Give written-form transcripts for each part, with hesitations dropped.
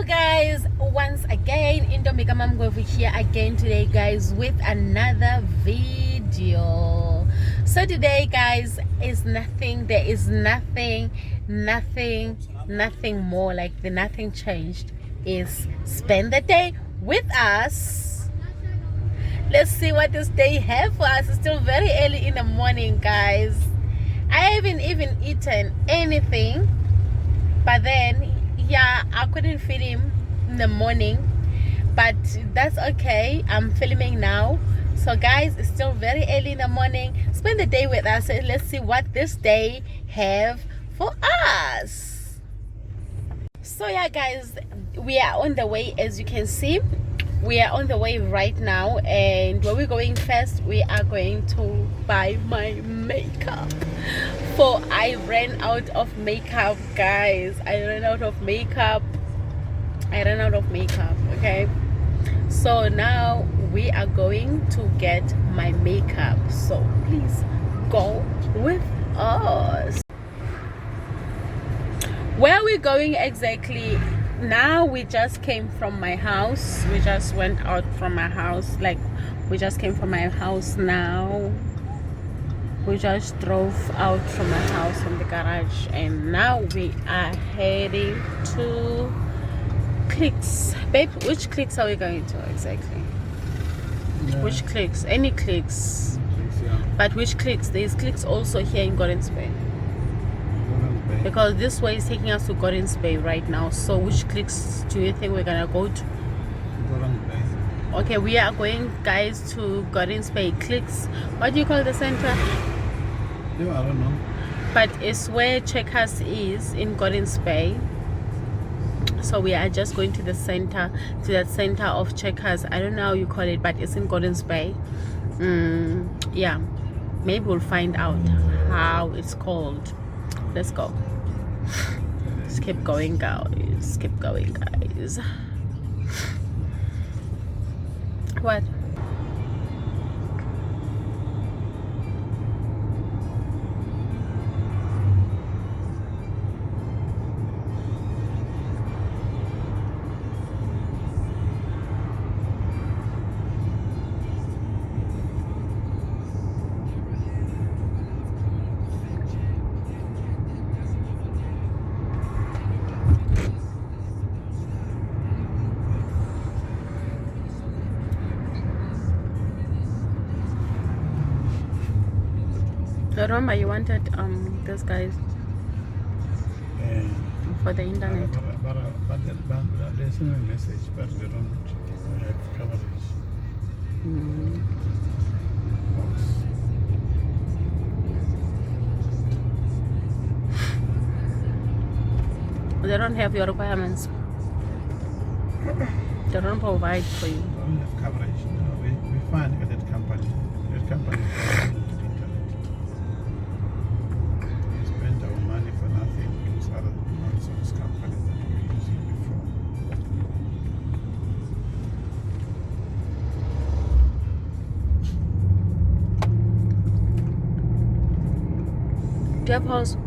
guys, once again Indomika Mom over here again today guys with another video. So today guys is nothing, there is nothing more, like the nothing changed, is spend the day with us. Let's see what this day have for us. It's still very early in the morning guys. I haven't even eaten anything, but then yeah, I couldn't feed him in the morning, but that's okay. I'm filming now, so guys, it's still very early in the morning. Spend the day with us and let's see what this day have for us. So yeah guys, we are on the way. As you can see, we are on the way right now, and where we're going first, we are going to buy my makeup. For I ran out of makeup guys. I ran out of makeup, okay? So now we are going to get my makeup, so please go with us. Where are we going exactly? Now we just came from my house. We just went out from my house, like we just came from my house now. We just drove out from my house, from the garage, and now we are heading to Clicks. Babe, which Clicks are we going to exactly? Yeah. Which Clicks? Any Clicks? Yeah. But which Clicks? There's Clicks also here in Gordons Bay. Because this way is taking us to Gordons Bay right now. So which Clicks do you think we're gonna go to? Gordons Bay. Okay, we are going guys to Gordons Bay. Clicks. What do you call the center? Yeah, I don't know. But it's where Checkers is in Gordons Bay. So we are just going to the center, to that center of Checkers. I don't know how you call it, but it's in Gordons Bay. Yeah, maybe we'll find out how it's called. Let's go. Let's keep going guys. Keep going guys. What? Remember you wanted this guys for the internet. But there's no message, but they don't have coverage. They don't have your requirements. They don't provide for you. They don't have coverage. No, we find that company. That company Do you have house?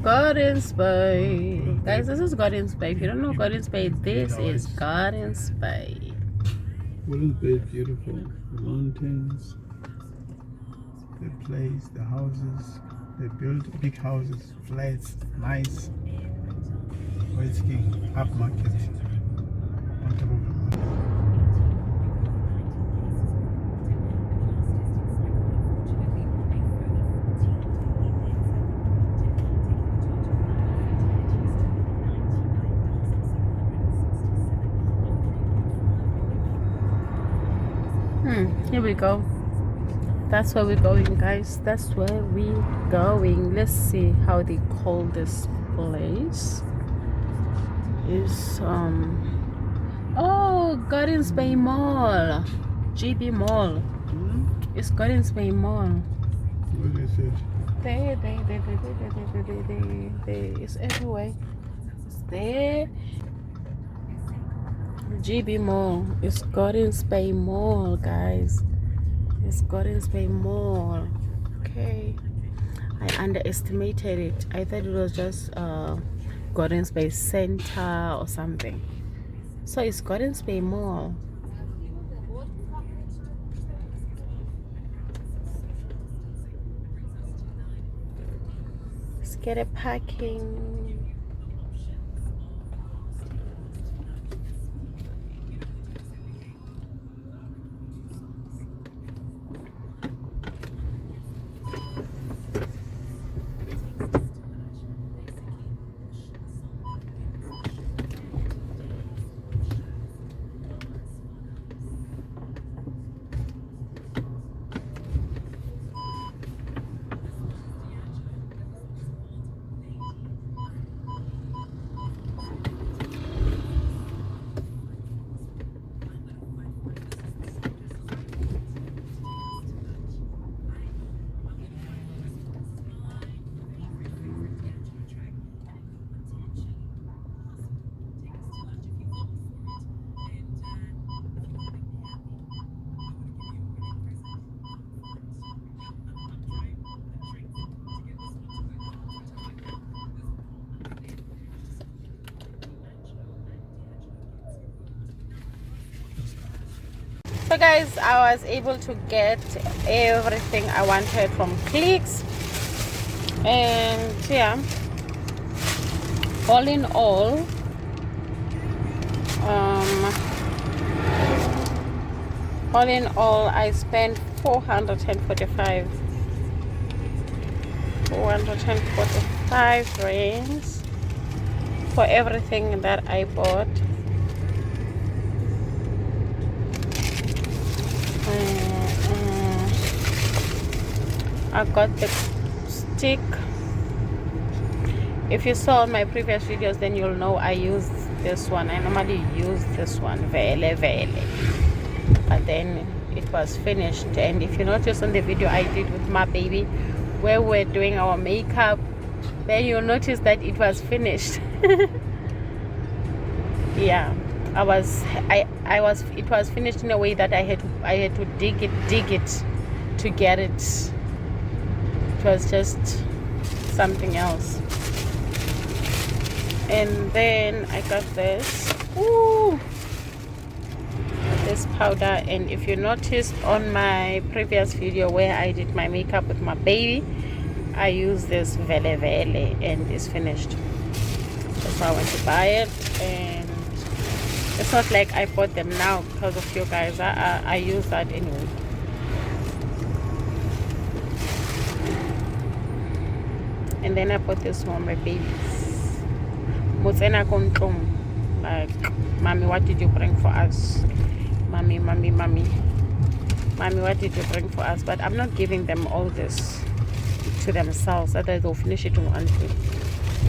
Gordons Bay. Guys, this is Gordons Bay. If you don't know Gordons Bay, this is Gordons Bay. Gordons Bay is beautiful. The mountains, the place, the houses. They build big houses, flats, nice. Waiting upmarket on top of the mountain. Here we go. That's where we're going guys. That's where we're going. Let's see how they call this place. Is Oh, Gardens Bay Mall. GB Mall. It's Gardens Bay Mall. What is it? There. It's everywhere. It's there. GB Mall. It's Gardens Bay Mall, guys. It's Gardens Bay Mall. Okay. I underestimated it. I thought it was just Gardens Bay Center or something. So it's Gardens Bay Mall. Let's get a parking. So guys, I was able to get everything I wanted from Clicks, and yeah, all in all, I spent 445 rands for everything that I bought. I got the stick. If you saw my previous videos, then you'll know I used this one. I normally use this one, vele, but then it was finished. And if you notice on the video I did with my baby, where we're doing our makeup, then you'll notice that it was finished. Yeah, it was finished in a way that I had to dig it to get it. It was just something else. And then I got this powder. And if you noticed on my previous video where I did my makeup with my baby, I used this vele, and it's finished. That's why I went to buy it. And it's not like I bought them now because of you guys. I use that anyway. And then I bought this one, my babies. Like, mommy, what did you bring for us? Mommy, what did you bring for us? But I'm not giving them all this to themselves, otherwise they'll finish it in one day.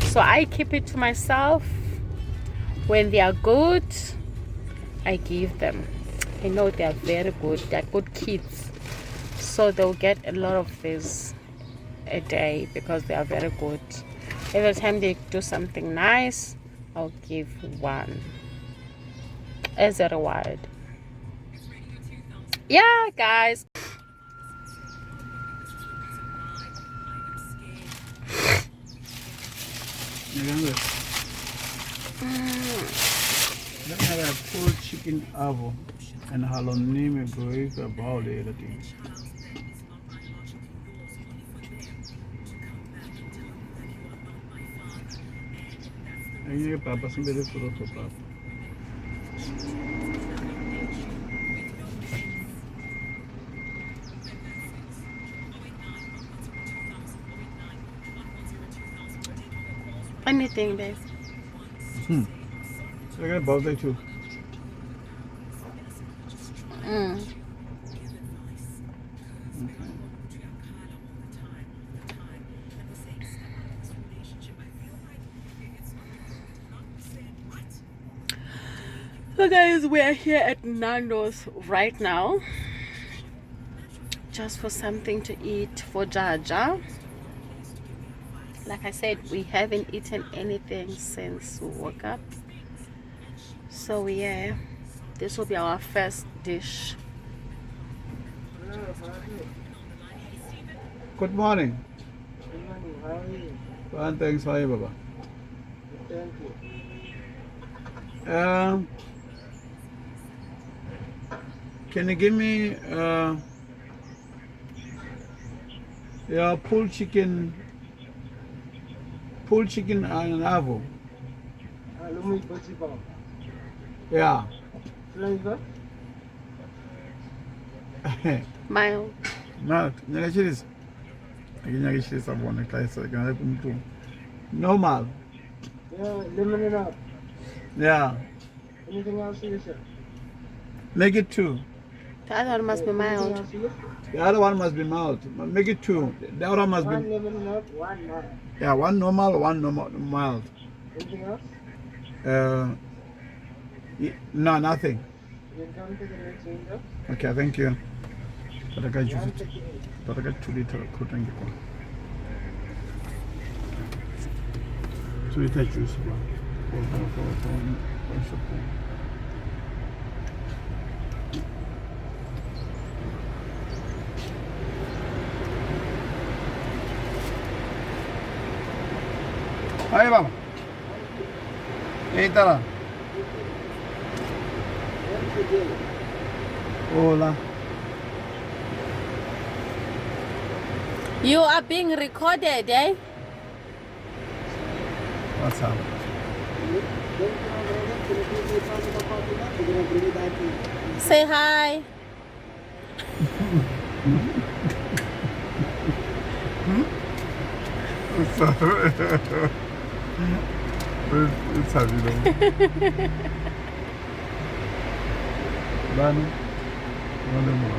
So I keep it to myself. When they are good, I give them. I know they are very good. They are good kids, so they'll get a lot of this a day because they are very good. Every time they do something nice, I'll give one as a reward. Yeah, guys. Then I have pulled chicken avo and halloumi break about everything. And you papa somebody for papa. Anything, guys. So I got about that too. So guys, we are here at Nando's right now just for something to eat for Jaja. Like I said, we haven't eaten anything since we woke up, so yeah, this will be our first dish. Good morning. Good morning, how are you? Fine, thanks. How are you, Baba? Thank you. Can you give me your pulled chicken and avo? Alumi Bosiba. Yeah. Flavor? Mild. Malt. Nyakashirisa. Akinyakashirisa bona kaisa kana kumtu. Normal. Yeah, lemon it up. Yeah. Anything else you say? Make it 2. The other one must be Anything mild. else you say? The other one must be mild. Make it 2. The other one must One be lemon it up, one not. yeah, one normal, one mild. Anything else? No, nothing. You can come to the next window. Okay, thank you. But I got juice. 138. But I got 2 liter kutangi kwa. 2 liter juice ba. For Hi, Baba. Hey, Tara. Hola. You are being recorded, eh? What's up? Say hi. What's up? It's happy though. Bani? Wale mo.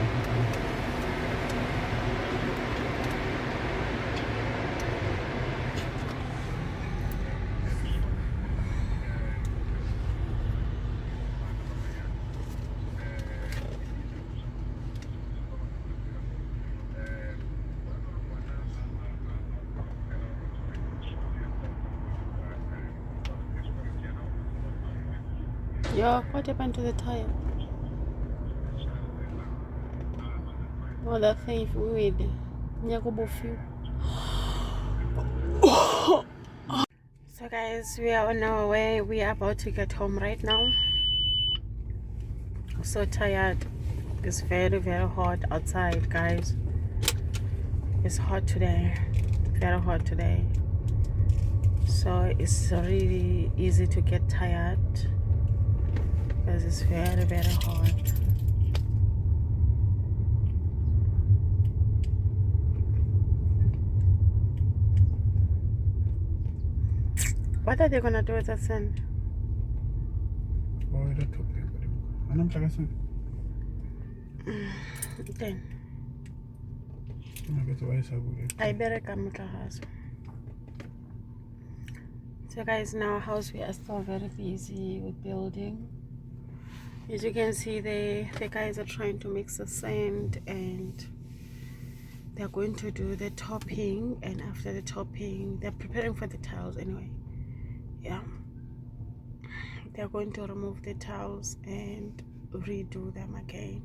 Yo, what happened to the tire? Oh, that thing weird. Nyakubofu. So guys, we are on our way. We are about to get home right now. I'm so tired. It's very, very hot outside, guys. It's hot today. Very hot today. So it's really easy to get tired because it's very, very hot. What are they gonna do with that sand? Oh, that's okay. Anam tagasan. Then I better come to the house. So guys, in our house we are still very busy with building. As you can see, the guys are trying to mix the sand and they're going to do the topping, and after the topping they're preparing for the tiles anyway. Yeah, they're going to remove the tiles and redo them again.